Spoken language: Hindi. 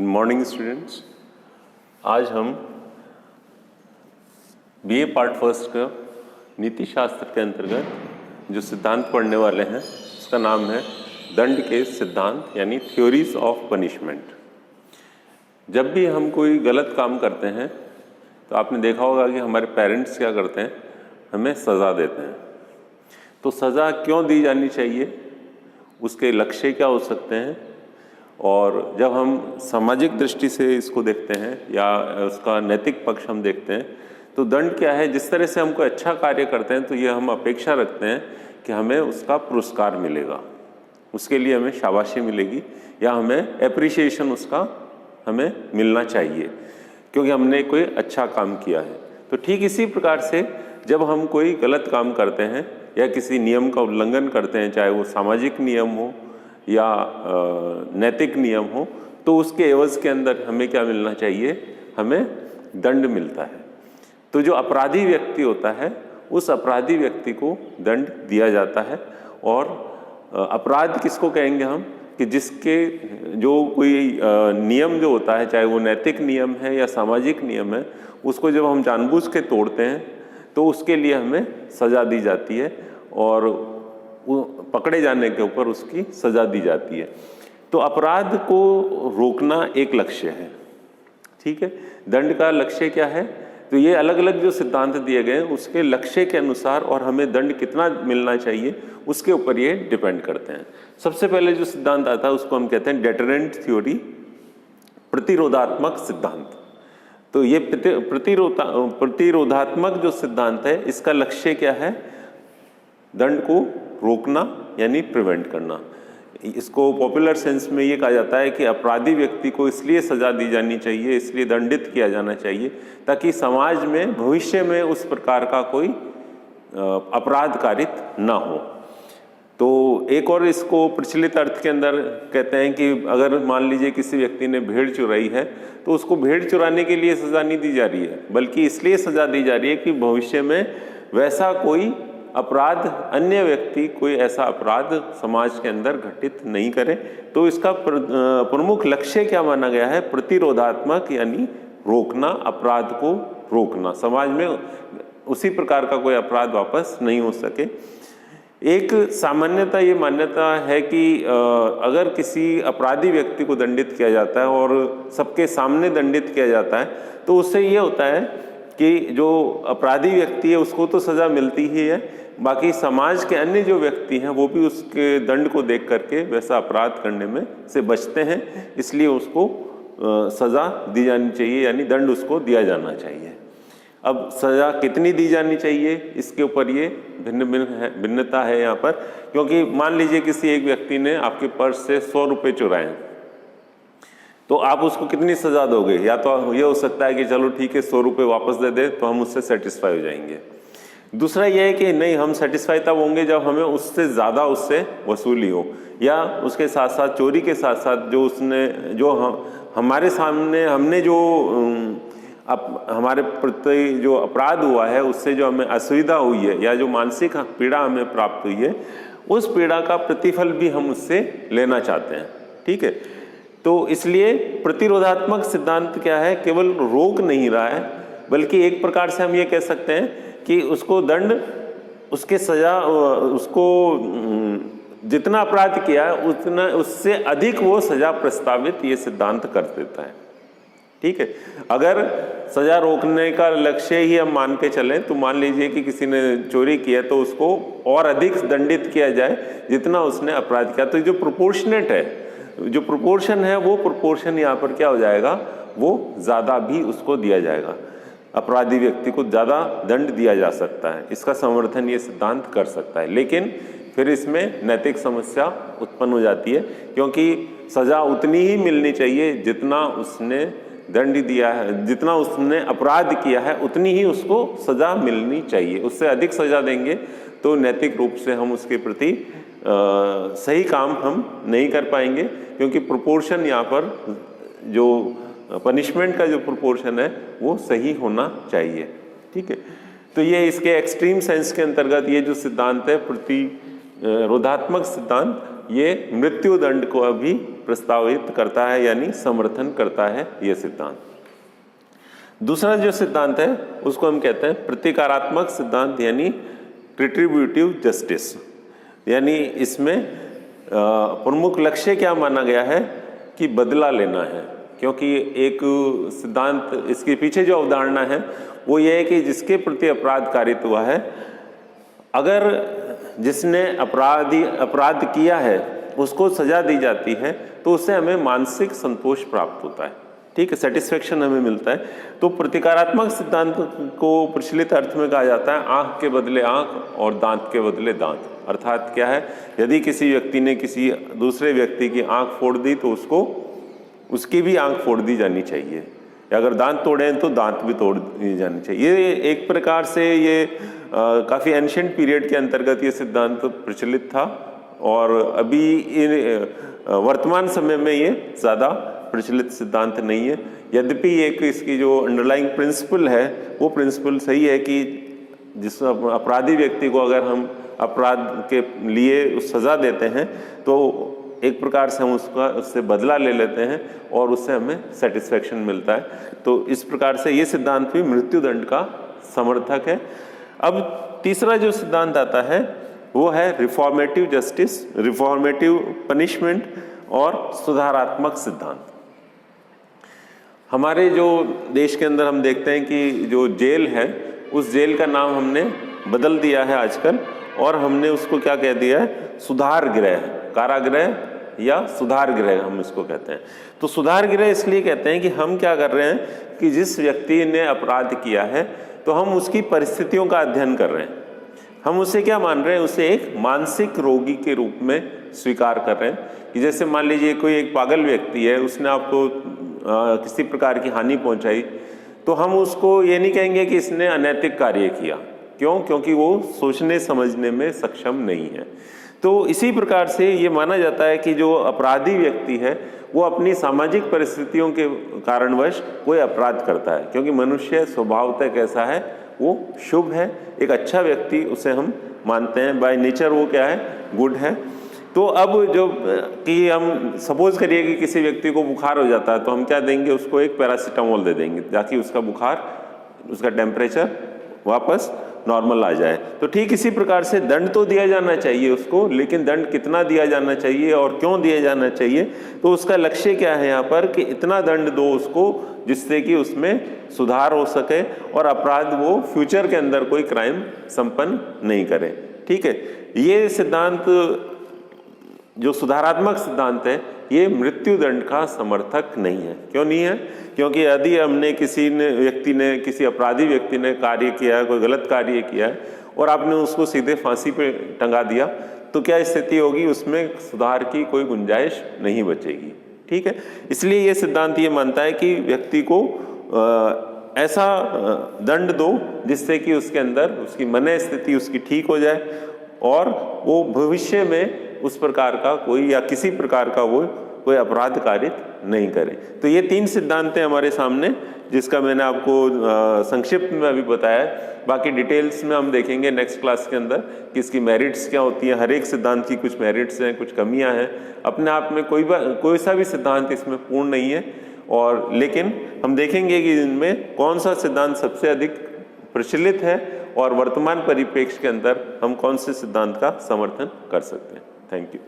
Good morning students. आज हम बीए पार्ट फर्स्ट का नीति शास्त्र के अंतर्गत जो सिद्धांत पढ़ने वाले हैं उसका नाम है दंड के सिद्धांत यानी थ्योरीज ऑफ पनिशमेंट। जब भी हम कोई गलत काम करते हैं तो आपने देखा होगा कि हमारे पेरेंट्स क्या करते हैं, हमें सज़ा देते हैं। तो सज़ा क्यों दी जानी चाहिए, उसके लक्ष्य क्या हो सकते हैं, और जब हम सामाजिक दृष्टि से इसको देखते हैं या उसका नैतिक पक्ष हम देखते हैं तो दंड क्या है। जिस तरह से हम कोई अच्छा कार्य करते हैं तो ये हम अपेक्षा रखते हैं कि हमें उसका पुरस्कार मिलेगा, उसके लिए हमें शाबाशी मिलेगी या हमें एप्रिसिएशन उसका हमें मिलना चाहिए क्योंकि हमने कोई अच्छा काम किया है। तो ठीक इसी प्रकार से जब हम कोई गलत काम करते हैं या किसी नियम का उल्लंघन करते हैं, चाहे वो सामाजिक नियम हो या नैतिक नियम हो, तो उसके एवज के अंदर हमें क्या मिलना चाहिए, हमें दंड मिलता है। तो जो अपराधी व्यक्ति होता है उस अपराधी व्यक्ति को दंड दिया जाता है। और अपराध किसको कहेंगे हम कि जिसके जो कोई नियम जो होता है, चाहे वो नैतिक नियम है या सामाजिक नियम है, उसको जब हम जानबूझ के तोड़ते हैं तो उसके लिए हमें सज़ा दी जाती है और पकड़े जाने के ऊपर उसकी सज़ा दी जाती है। तो अपराध को रोकना एक लक्ष्य है, ठीक है। दंड का लक्ष्य क्या है, तो ये अलग अलग जो सिद्धांत दिए गए हैं उसके लक्ष्य के अनुसार और हमें दंड कितना मिलना चाहिए उसके ऊपर ये डिपेंड करते हैं। सबसे पहले जो सिद्धांत आता है उसको हम कहते हैं डेटरेंट थ्योरी, प्रतिरोधात्मक सिद्धांत। तो ये प्रतिरोधात्मक जो सिद्धांत है इसका लक्ष्य क्या है, दंड को रोकना यानी प्रिवेंट करना। इसको पॉपुलर सेंस में ये कहा जाता है कि अपराधी व्यक्ति को इसलिए सज़ा दी जानी चाहिए, इसलिए दंडित किया जाना चाहिए ताकि समाज में भविष्य में उस प्रकार का कोई अपराध कारित ना हो। तो एक और इसको प्रचलित अर्थ के अंदर कहते हैं कि अगर मान लीजिए किसी व्यक्ति ने भेड़ चुराई है तो उसको भेड़ चुराने के लिए सज़ा नहीं दी जा रही है, बल्कि इसलिए सज़ा दी जा रही है कि भविष्य में वैसा कोई अपराध, अन्य व्यक्ति कोई ऐसा अपराध समाज के अंदर घटित नहीं करे। तो इसका प्रमुख लक्ष्य क्या माना गया है, प्रतिरोधात्मक यानी रोकना, अपराध को रोकना, समाज में उसी प्रकार का कोई अपराध वापस नहीं हो सके। एक सामान्यता ये मान्यता है कि अगर किसी अपराधी व्यक्ति को दंडित किया जाता है और सबके सामने दंडित किया जाता है तो उससे ये होता है कि जो अपराधी व्यक्ति है उसको तो सज़ा मिलती ही है, बाकी समाज के अन्य जो व्यक्ति हैं वो भी उसके दंड को देख करके वैसा अपराध करने में से बचते हैं, इसलिए उसको सज़ा दी जानी चाहिए यानी दंड उसको दिया जाना चाहिए। अब सज़ा कितनी दी जानी चाहिए इसके ऊपर ये भिन्नता है यहाँ पर, क्योंकि मान लीजिए किसी एक व्यक्ति ने आपके पर्स से 100 रुपये चुराए हैं तो आप उसको कितनी सज़ा दोगे। या तो ये हो सकता है कि चलो ठीक है 100 रुपये वापस दे दे तो हम उससे सेटिस्फाई हो जाएंगे। दूसरा ये है कि नहीं, हम सेटिस्फाई तब होंगे जब हमें उससे ज़्यादा उससे वसूली हो, या उसके साथ साथ चोरी के साथ साथ जो उसने हमारे सामने हमने जो हमारे प्रति जो अपराध हुआ है उससे जो हमें असुविधा हुई है या जो मानसिक पीड़ा हमें प्राप्त हुई है उस पीड़ा का प्रतिफल भी हम उससे लेना चाहते हैं, ठीक है। तो इसलिए प्रतिरोधात्मक सिद्धांत क्या है, केवल रोक नहीं रहा है बल्कि एक प्रकार से हम ये कह सकते हैं कि उसको दंड, उसके सज़ा, उसको जितना अपराध किया है उतना उससे अधिक वो सज़ा प्रस्तावित ये सिद्धांत कर देता है, ठीक है। अगर सज़ा रोकने का लक्ष्य ही हम मान के चलें तो मान लीजिए कि किसी ने चोरी किया तो उसको और अधिक दंडित किया जाए जितना उसने अपराध किया। तो जो प्रोपोर्शनेट है, जो प्रोपोर्शन है वो प्रोपोर्शन यहाँ पर क्या हो जाएगा, वो ज़्यादा भी उसको दिया जाएगा, अपराधी व्यक्ति को ज़्यादा दंड दिया जा सकता है। इसका समर्थन ये सिद्धांत कर सकता है। लेकिन फिर इसमें नैतिक समस्या उत्पन्न हो जाती है क्योंकि सज़ा उतनी ही मिलनी चाहिए जितना उसने दंड दिया है, जितना उसने अपराध किया है उतनी ही उसको सज़ा मिलनी चाहिए। उससे अधिक सज़ा देंगे तो नैतिक रूप से हम उसके प्रति सही काम हम नहीं कर पाएंगे, क्योंकि प्रोपोर्शन यहाँ पर जो पनिशमेंट का जो प्रोपोर्शन है वो सही होना चाहिए, ठीक है। तो ये इसके एक्सट्रीम सेंस के अंतर्गत ये जो सिद्धांत है रोधात्मक सिद्धांत ये मृत्यु दंड को अभी प्रस्तावित करता है, यानी समर्थन करता है ये सिद्धांत। दूसरा जो सिद्धांत है उसको हम कहते हैं प्रतिकारात्मक सिद्धांत, यानी रिट्रीब्यूटिव जस्टिस। यानी इसमें प्रमुख लक्ष्य क्या माना गया है कि बदला लेना है, क्योंकि एक सिद्धांत, इसके पीछे जो अवधारणा है वो ये है कि जिसके प्रति अपराध कारित हुआ है, अगर जिसने अपराध किया है उसको सजा दी जाती है तो उससे हमें मानसिक संतोष प्राप्त होता है, ठीक है, सेटिस्फेक्शन हमें मिलता है। तो प्रतिकारात्मक सिद्धांत को प्रचलित अर्थ में कहा जाता है आंख के बदले आंख और दांत के बदले दांत। अर्थात क्या है, यदि किसी व्यक्ति ने किसी दूसरे व्यक्ति की आंख फोड़ दी तो उसको उसकी भी आंख फोड़ दी जानी चाहिए, या अगर दांत तोड़े हैं तो दांत भी तोड़ दी जानी चाहिए। ये एक प्रकार से ये काफ़ी एंशिएंट पीरियड के अंतर्गत ये सिद्धांत प्रचलित था, और अभी वर्तमान समय में ये ज़्यादा प्रचलित सिद्धांत नहीं है। यद्यपि एक इसकी जो अंडरलाइंग प्रिंसिपल है वो प्रिंसिपल सही है कि जिस अपराधी व्यक्ति को अगर हम अपराध के लिए सज़ा देते हैं तो एक प्रकार से हम उससे बदला ले लेते हैं और उससे हमें सेटिस्फेक्शन मिलता है। तो इस प्रकार से ये सिद्धांत भी मृत्युदंड का समर्थक है। अब तीसरा जो सिद्धांत आता है वो है रिफॉर्मेटिव जस्टिस, रिफॉर्मेटिव पनिशमेंट और सुधारात्मक सिद्धांत। हमारे जो देश के अंदर हम देखते हैं कि जो जेल है उस जेल का नाम हमने बदल दिया है आजकल, और हमने उसको क्या कह दिया है, सुधार गृह, कारागृह या सुधार गृह हम इसको कहते हैं। तो सुधार गृह इसलिए कहते हैं कि हम क्या कर रहे हैं कि जिस व्यक्ति ने अपराध किया है तो हम उसकी परिस्थितियों का अध्ययन कर रहे हैं, हम उसे क्या मान रहे हैं, उसे एक मानसिक रोगी के रूप में स्वीकार कर रहे हैं। कि जैसे मान लीजिए कोई एक पागल व्यक्ति है, उसने आपको किसी प्रकार की हानि पहुंचाई, तो हम उसको ये नहीं कहेंगे कि इसने अनैतिक कार्य किया। क्यों? क्योंकि वो सोचने समझने में सक्षम नहीं है। तो इसी प्रकार से ये माना जाता है कि जो अपराधी व्यक्ति है वो अपनी सामाजिक परिस्थितियों के कारणवश कोई अपराध करता है, क्योंकि मनुष्य स्वभावतः कैसा है, वो शुभ है, एक अच्छा व्यक्ति उसे हम मानते हैं, बाय नेचर वो क्या है, गुड है। तो अब जो कि हम सपोज करिए कि किसी व्यक्ति को बुखार हो जाता है तो हम क्या देंगे, उसको एक पैरासीटामोल दे देंगे ताकि उसका बुखार, उसका टेम्परेचर वापस नॉर्मल आ जाए। तो ठीक इसी प्रकार से दंड तो दिया जाना चाहिए उसको, लेकिन दंड कितना दिया जाना चाहिए और क्यों दिया जाना चाहिए, तो उसका लक्ष्य क्या है यहाँ पर कि इतना दंड दो उसको जिससे कि उसमें सुधार हो सके और अपराध वो फ्यूचर के अंदर कोई क्राइम संपन्न नहीं करे। ठीक है, ये सिद्धांत जो सुधारात्मक सिद्धांत है ये मृत्यु दंड का समर्थक नहीं है। क्यों नहीं है? क्योंकि यदि हमने किसी अपराधी व्यक्ति ने कार्य किया है, कोई गलत कार्य किया है और आपने उसको सीधे फांसी पे टंगा दिया, तो क्या स्थिति होगी, उसमें सुधार की कोई गुंजाइश नहीं बचेगी। ठीक है, इसलिए ये सिद्धांत ये मानता है कि व्यक्ति को ऐसा दंड दो जिससे कि उसके अंदर उसकी मन स्थिति उसकी ठीक हो जाए और वो भविष्य में उस प्रकार का कोई या किसी प्रकार का वो कोई अपराध कारित नहीं करे। तो ये तीन सिद्धांत हैं हमारे सामने, जिसका मैंने आपको संक्षिप्त में अभी बताया है। बाकी डिटेल्स में हम देखेंगे नेक्स्ट क्लास के अंदर कि इसकी मेरिट्स क्या होती हैं। हर एक सिद्धांत की कुछ मेरिट्स हैं, कुछ कमियां हैं। अपने आप में कोई सा भी सिद्धांत इसमें पूर्ण नहीं है, और लेकिन हम देखेंगे कि इनमें कौन सा सिद्धांत सबसे अधिक प्रचलित है और वर्तमान परिप्रेक्ष्य के अंदर हम कौन से सिद्धांत का समर्थन कर सकते हैं। Thank you.